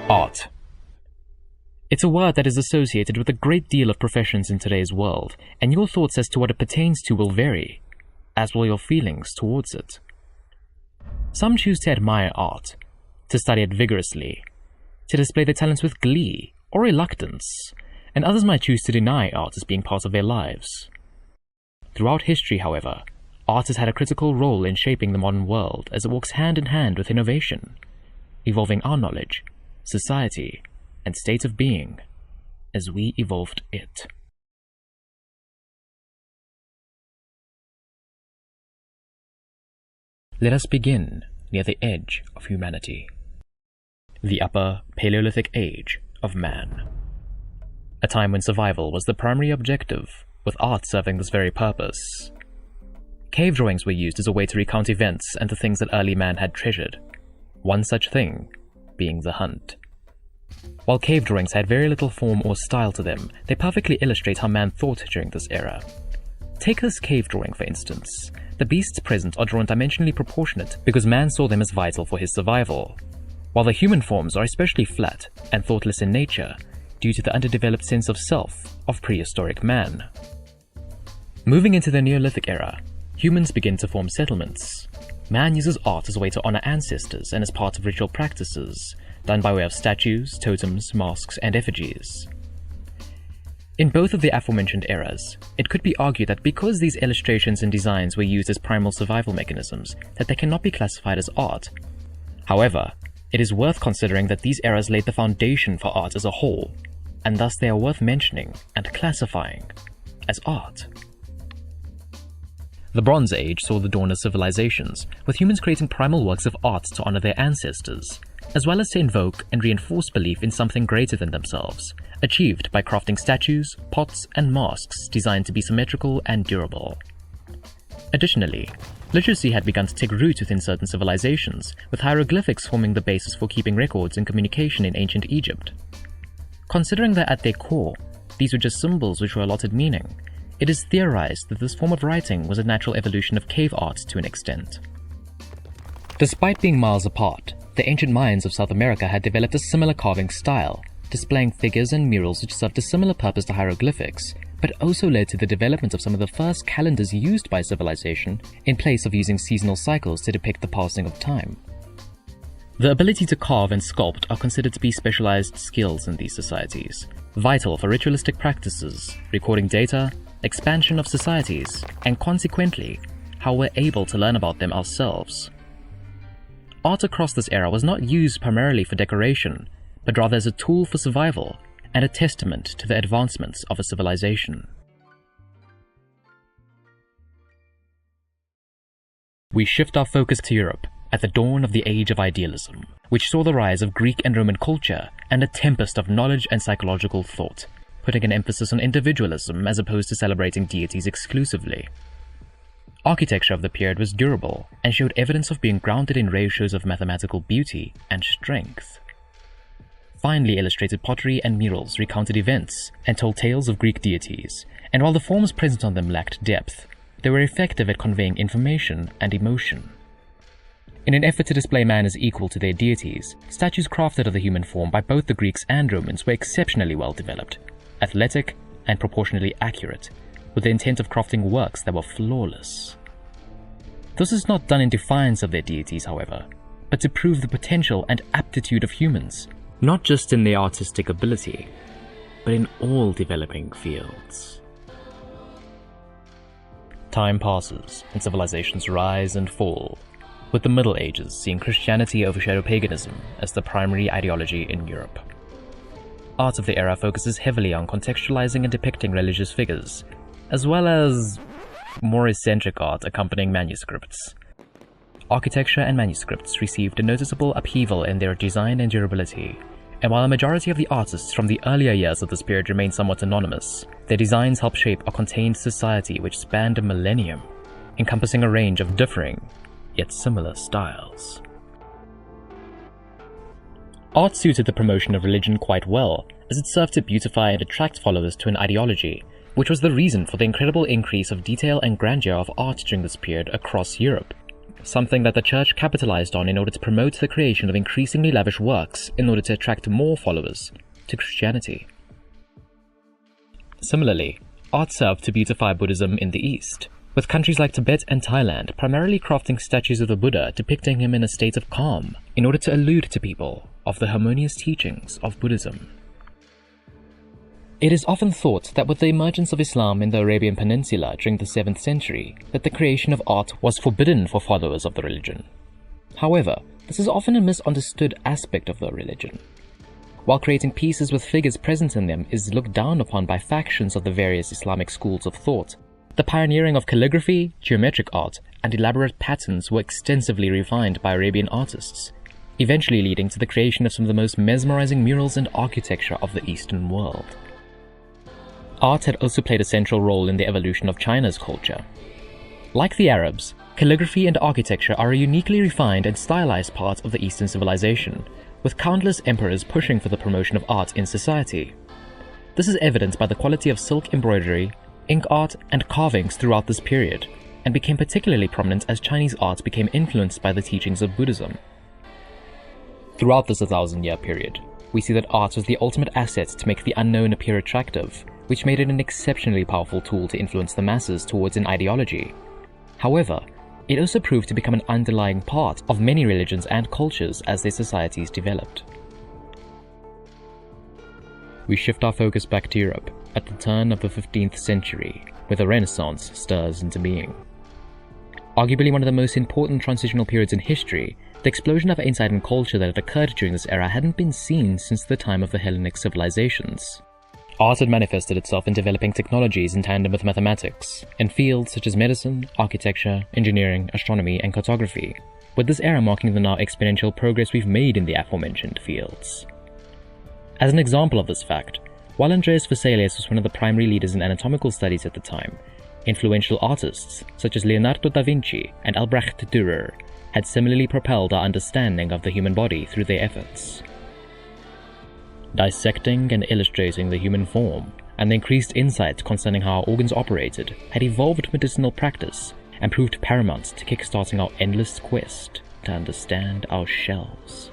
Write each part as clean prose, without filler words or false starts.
Art. It's a word that is associated with a great deal of professions in today's world, and your thoughts as to what it pertains to will vary, as will your feelings towards it. Some choose to admire art, to study it vigorously, to display their talents with glee or reluctance, and others might choose to deny art as being part of their lives. Throughout history, however, art has had a critical role in shaping the modern world as it walks hand in hand with innovation, evolving our knowledge, society, and state of being as we evolved it. Let us begin near the edge of humanity, the upper Paleolithic Age of Man, a time when survival was the primary objective, with art serving this very purpose. Cave drawings were used as a way to recount events and the things that early man had treasured, one such thing being the hunt. While cave drawings had very little form or style to them, they perfectly illustrate how man thought during this era. Take this cave drawing for instance. The beasts present are drawn dimensionally proportionate because man saw them as vital for his survival, while the human forms are especially flat and thoughtless in nature due to the underdeveloped sense of self of prehistoric man. Moving into the Neolithic era, humans begin to form settlements. Man uses art as a way to honor ancestors and as part of ritual practices, done by way of statues, totems, masks, and effigies. In both of the aforementioned eras, it could be argued that because these illustrations and designs were used as primal survival mechanisms, that they cannot be classified as art. However, it is worth considering that these eras laid the foundation for art as a whole, and thus they are worth mentioning and classifying as art. The Bronze Age saw the dawn of civilisations, with humans creating primal works of art to honor their ancestors, as well as to invoke and reinforce belief in something greater than themselves, achieved by crafting statues, pots, and masks designed to be symmetrical and durable. Additionally, literacy had begun to take root within certain civilizations, with hieroglyphics forming the basis for keeping records and communication in ancient Egypt. Considering that at their core, these were just symbols which were allotted meaning, it is theorized that this form of writing was a natural evolution of cave art to an extent. Despite being miles apart, the ancient Mayans of South America had developed a similar carving style, displaying figures and murals which served a similar purpose to hieroglyphics, but also led to the development of some of the first calendars used by civilization in place of using seasonal cycles to depict the passing of time. The ability to carve and sculpt are considered to be specialized skills in these societies, vital for ritualistic practices, recording data, expansion of societies, and consequently, how we're able to learn about them ourselves. Art across this era was not used primarily for decoration, but rather as a tool for survival and a testament to the advancements of a civilization. We shift our focus to Europe at the dawn of the Age of Idealism, which saw the rise of Greek and Roman culture and a tempest of knowledge and psychological thought, putting an emphasis on individualism as opposed to celebrating deities exclusively. Architecture of the period was durable and showed evidence of being grounded in ratios of mathematical beauty and strength. Finely illustrated pottery and murals recounted events and told tales of Greek deities, and while the forms present on them lacked depth, they were effective at conveying information and emotion. In an effort to display man as equal to their deities, statues crafted of the human form by both the Greeks and Romans were exceptionally well developed, athletic, and proportionally accurate, with the intent of crafting works that were flawless. This is not done in defiance of their deities, however, but to prove the potential and aptitude of humans, not just in their artistic ability, but in all developing fields. Time passes, and civilizations rise and fall, with the Middle Ages seeing Christianity overshadow paganism as the primary ideology in Europe. Art of the era focuses heavily on contextualizing and depicting religious figures, as well as more eccentric art accompanying manuscripts. Architecture and manuscripts received a noticeable upheaval in their design and durability, and while a majority of the artists from the earlier years of this period remain somewhat anonymous, their designs help shape a contained society which spanned a millennium, encompassing a range of differing, yet similar styles. Art suited the promotion of religion quite well, as it served to beautify and attract followers to an ideology, which was the reason for the incredible increase of detail and grandeur of art during this period across Europe. something that the church capitalized on in order to promote the creation of increasingly lavish works in order to attract more followers to Christianity. Similarly, art served to beautify Buddhism in the East, with countries like Tibet and Thailand primarily crafting statues of the Buddha depicting him in a state of calm in order to allude to people of the harmonious teachings of Buddhism. It is often thought that with the emergence of Islam in the Arabian Peninsula during the 7th century, that the creation of art was forbidden for followers of the religion. However, this is often a misunderstood aspect of the religion. While creating pieces with figures present in them is looked down upon by factions of the various Islamic schools of thought, the pioneering of calligraphy, geometric art, and elaborate patterns were extensively refined by Arabian artists, eventually leading to the creation of some of the most mesmerizing murals and architecture of the Eastern world. Art had also played a central role in the evolution of China's culture. Like the Arabs, calligraphy and architecture are a uniquely refined and stylized part of the Eastern civilization, with countless emperors pushing for the promotion of art in society. This is evident by the quality of silk embroidery, ink art, and carvings throughout this period, and became particularly prominent as Chinese art became influenced by the teachings of Buddhism. Throughout this 1,000-year period, we see that art was the ultimate asset to make the unknown appear attractive, which made it an exceptionally powerful tool to influence the masses towards an ideology. However, it also proved to become an underlying part of many religions and cultures as their societies developed. We shift our focus back to Europe at the turn of the 15th century, where the Renaissance stirs into being. Arguably one of the most important transitional periods in history, the explosion of insight and culture that had occurred during this era hadn't been seen since the time of the Hellenic civilizations. Art had manifested itself in developing technologies in tandem with mathematics, in fields such as medicine, architecture, engineering, astronomy, and cartography, with this era marking the now exponential progress we've made in the aforementioned fields. As an example of this fact, while Andreas Vesalius was one of the primary leaders in anatomical studies at the time, influential artists such as Leonardo da Vinci and Albrecht Dürer had similarly propelled our understanding of the human body through their efforts. Dissecting and illustrating the human form, and the increased insight concerning how our organs operated, had evolved medicinal practice and proved paramount to kickstarting our endless quest to understand our shells.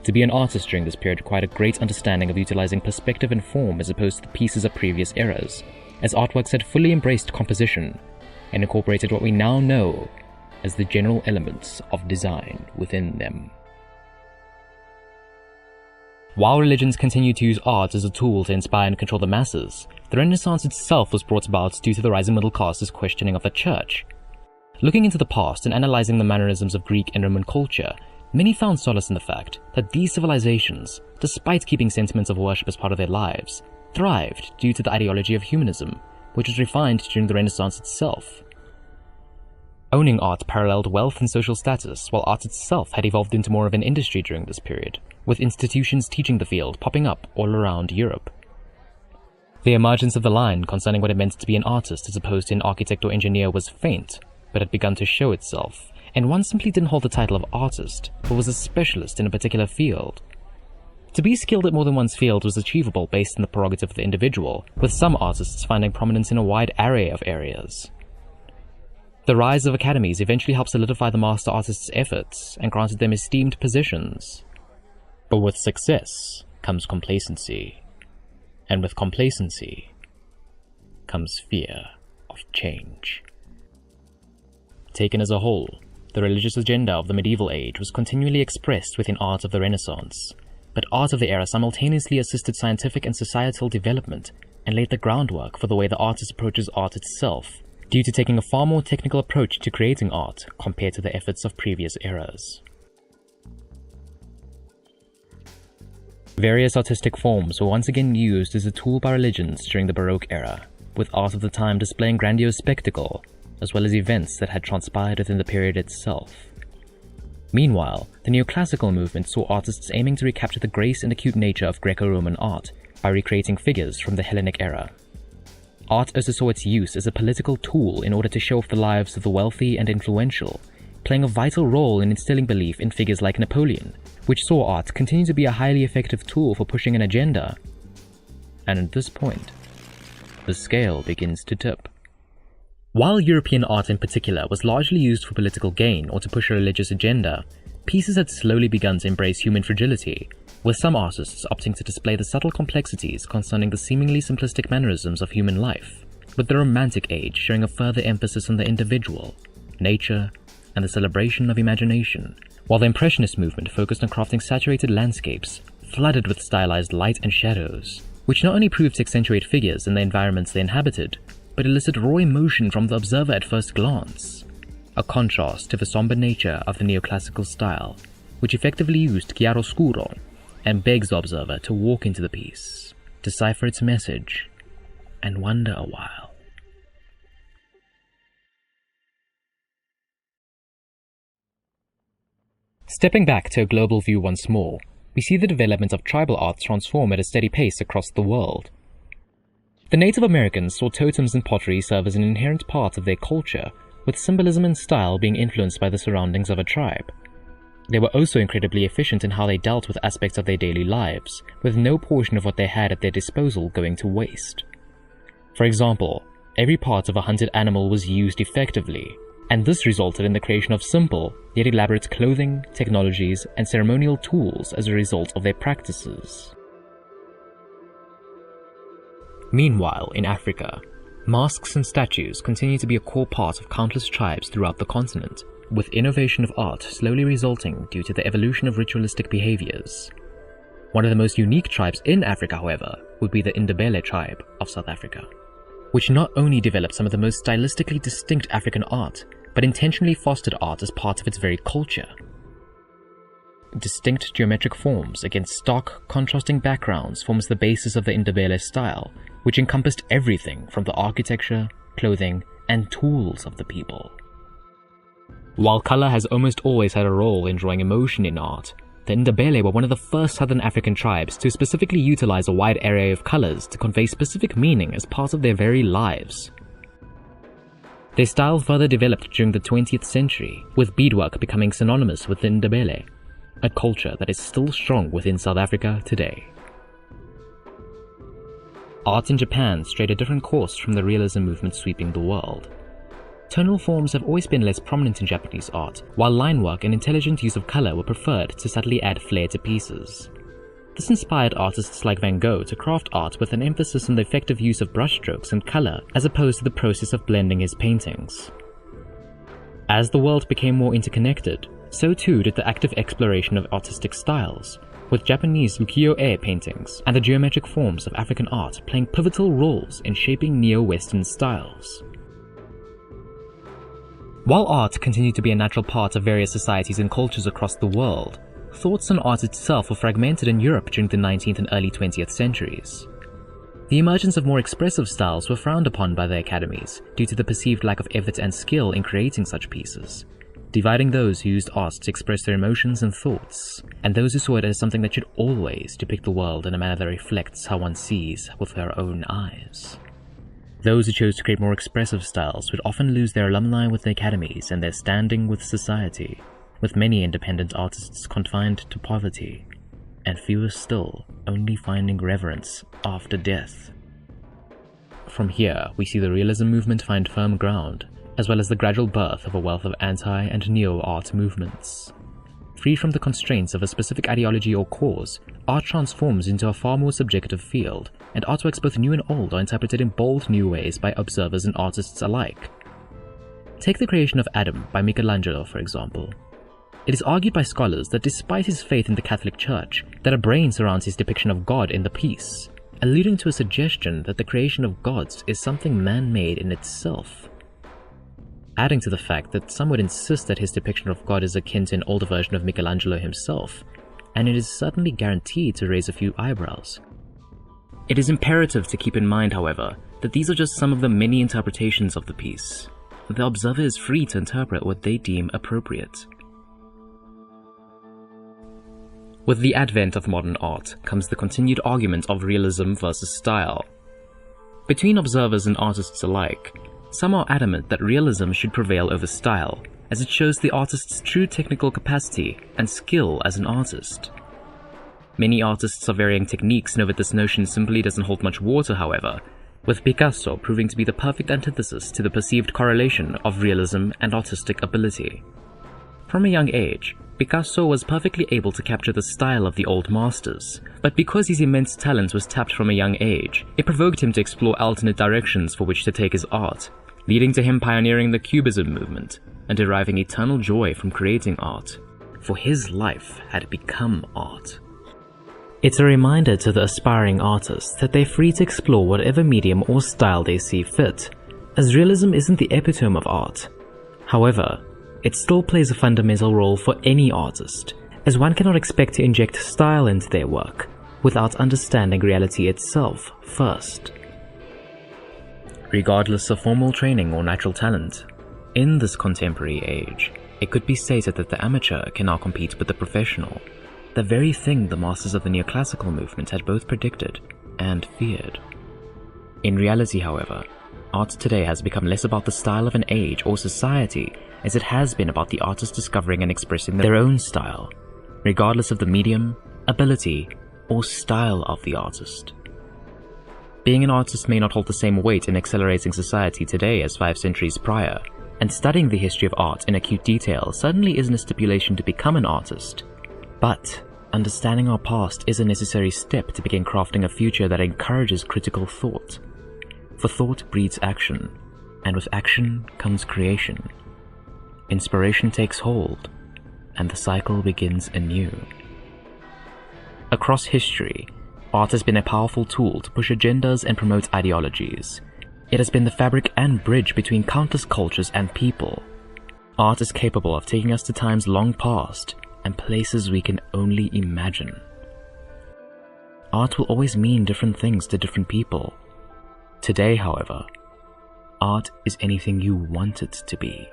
To be an artist during this period required a great understanding of utilizing perspective and form as opposed to the pieces of previous eras, as artworks had fully embraced composition and incorporated what we now know as the general elements of design within them. While religions continued to use art as a tool to inspire and control the masses, the Renaissance itself was brought about due to the rising middle class's questioning of the church. Looking into the past and analyzing the mannerisms of Greek and Roman culture, many found solace in the fact that these civilizations, despite keeping sentiments of worship as part of their lives, thrived due to the ideology of humanism, which was refined during the Renaissance itself. Owning art paralleled wealth and social status, while art itself had evolved into more of an industry during this period, with institutions teaching the field popping up all around Europe. The emergence of the line concerning what it meant to be an artist as opposed to an architect or engineer was faint, but had begun to show itself, and one simply didn't hold the title of artist, but was a specialist in a particular field. To be skilled at more than one's field was achievable based on the prerogative of the individual, with some artists finding prominence in a wide array of areas. The rise of academies eventually helped solidify the master artists' efforts and granted them esteemed positions. But with success comes complacency, and with complacency comes fear of change. Taken as a whole, the religious agenda of the medieval age was continually expressed within art of the Renaissance, but art of the era simultaneously assisted scientific and societal development and laid the groundwork for the way the artist approaches art itself, due to taking a far more technical approach to creating art compared to the efforts of previous eras. Various artistic forms were once again used as a tool by religions during the Baroque era, with art of the time displaying grandiose spectacle, as well as events that had transpired within the period itself. Meanwhile, the Neoclassical movement saw artists aiming to recapture the grace and acute nature of Greco-Roman art by recreating figures from the Hellenic era. Art also saw its use as a political tool in order to show off the lives of the wealthy and influential, playing a vital role in instilling belief in figures like Napoleon, which saw art continue to be a highly effective tool for pushing an agenda. And at this point, the scale begins to tip. While European art in particular was largely used for political gain or to push a religious agenda, pieces had slowly begun to embrace human fragility, with some artists opting to display the subtle complexities concerning the seemingly simplistic mannerisms of human life, with the Romantic Age showing a further emphasis on the individual, nature, and the celebration of imagination, while the Impressionist movement focused on crafting saturated landscapes, flooded with stylized light and shadows, which not only proved to accentuate figures and the environments they inhabited, but elicit raw emotion from the observer at first glance, a contrast to the somber nature of the neoclassical style, which effectively used chiaroscuro and begs the observer to walk into the piece, decipher its message, and wonder a while. Stepping back to a global view once more, we see the development of tribal art transform at a steady pace across the world. The Native Americans saw totems and pottery serve as an inherent part of their culture, with symbolism and style being influenced by the surroundings of a tribe. They were also incredibly efficient in how they dealt with aspects of their daily lives, with no portion of what they had at their disposal going to waste. For example, every part of a hunted animal was used effectively, and this resulted in the creation of simple, yet elaborate clothing, technologies, and ceremonial tools as a result of their practices. Meanwhile, in Africa, masks and statues continue to be a core part of countless tribes throughout the continent, with innovation of art slowly resulting due to the evolution of ritualistic behaviors. One of the most unique tribes in Africa, however, would be the Ndebele tribe of South Africa, which not only developed some of the most stylistically distinct African art, but intentionally fostered art as part of its very culture. Distinct geometric forms against stark, contrasting backgrounds forms the basis of the Ndebele style, which encompassed everything from the architecture, clothing, and tools of the people. While color has almost always had a role in drawing emotion in art, the Ndebele were one of the first southern African tribes to specifically utilize a wide array of colors to convey specific meaning as part of their very lives. Their style further developed during the 20th century, with beadwork becoming synonymous with the Ndebele, a culture that is still strong within South Africa today. Art in Japan strayed a different course from the realism movement sweeping the world. Tonal forms have always been less prominent in Japanese art, while line work and intelligent use of color were preferred to subtly add flair to pieces. This inspired artists like Van Gogh to craft art with an emphasis on the effective use of brushstrokes and color as opposed to the process of blending his paintings. As the world became more interconnected, so too did the active exploration of artistic styles, with Japanese ukiyo-e paintings and the geometric forms of African art playing pivotal roles in shaping neo-Western styles. While art continued to be a natural part of various societies and cultures across the world, thoughts on art itself were fragmented in Europe during the 19th and early 20th centuries. The emergence of more expressive styles were frowned upon by the academies due to the perceived lack of effort and skill in creating such pieces, dividing those who used art to express their emotions and thoughts, and those who saw it as something that should always depict the world in a manner that reflects how one sees with their own eyes. Those who chose to create more expressive styles would often lose their alumni with the academies and their standing with society, with many independent artists confined to poverty, and fewer still only finding reverence after death. From here, we see the realism movement find firm ground, as well as the gradual birth of a wealth of anti- and neo-art movements. Free from the constraints of a specific ideology or cause, art transforms into a far more subjective field, and artworks both new and old are interpreted in bold new ways by observers and artists alike. Take the creation of Adam by Michelangelo, for example. It is argued by scholars that despite his faith in the Catholic Church, that a brain surrounds his depiction of God in the piece, alluding to a suggestion that the creation of gods is something man-made in itself. Adding to the fact that some would insist that his depiction of God is akin to an older version of Michelangelo himself, and it is certainly guaranteed to raise a few eyebrows. It is imperative to keep in mind, however, that these are just some of the many interpretations of the piece. The observer is free to interpret what they deem appropriate. With the advent of modern art comes the continued argument of realism versus style. Between observers and artists alike, some are adamant that realism should prevail over style, as it shows the artist's true technical capacity and skill as an artist. Many artists of varying techniques know that this notion simply doesn't hold much water, however, with Picasso proving to be the perfect antithesis to the perceived correlation of realism and artistic ability. From a young age, Picasso was perfectly able to capture the style of the old masters, but because his immense talent was tapped from a young age, it provoked him to explore alternate directions for which to take his art, leading to him pioneering the Cubism movement and deriving eternal joy from creating art, for his life had become art. It's a reminder to the aspiring artists that they're free to explore whatever medium or style they see fit, as realism isn't the epitome of art. However, it still plays a fundamental role for any artist, as one cannot expect to inject style into their work without understanding reality itself first. Regardless of formal training or natural talent, in this contemporary age, it could be stated that the amateur can now compete with the professional, the very thing the masters of the Neoclassical movement had both predicted and feared. In reality, however, art today has become less about the style of an age or society as it has been about the artist discovering and expressing their own style, regardless of the medium, ability, or style of the artist. Being an artist may not hold the same weight in accelerating society today as 5 centuries prior, and studying the history of art in acute detail certainly isn't a stipulation to become an artist. But understanding our past is a necessary step to begin crafting a future that encourages critical thought. For thought breeds action, and with action comes creation. Inspiration takes hold, and the cycle begins anew. Across history, art has been a powerful tool to push agendas and promote ideologies. It has been the fabric and bridge between countless cultures and people. Art is capable of taking us to times long past and places we can only imagine. Art will always mean different things to different people. Today, however, art is anything you want it to be.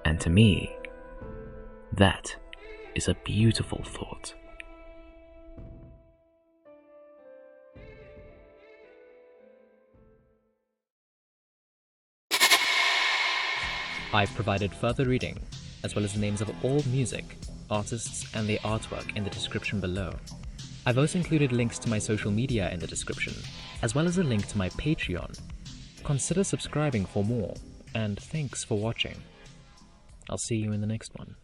And to me, that is a beautiful thought. I've provided further reading, as well as the names of all music, artists, and their artwork in the description below. I've also included links to my social media in the description, as well as a link to my Patreon. Consider subscribing for more, and thanks for watching. I'll see you in the next one.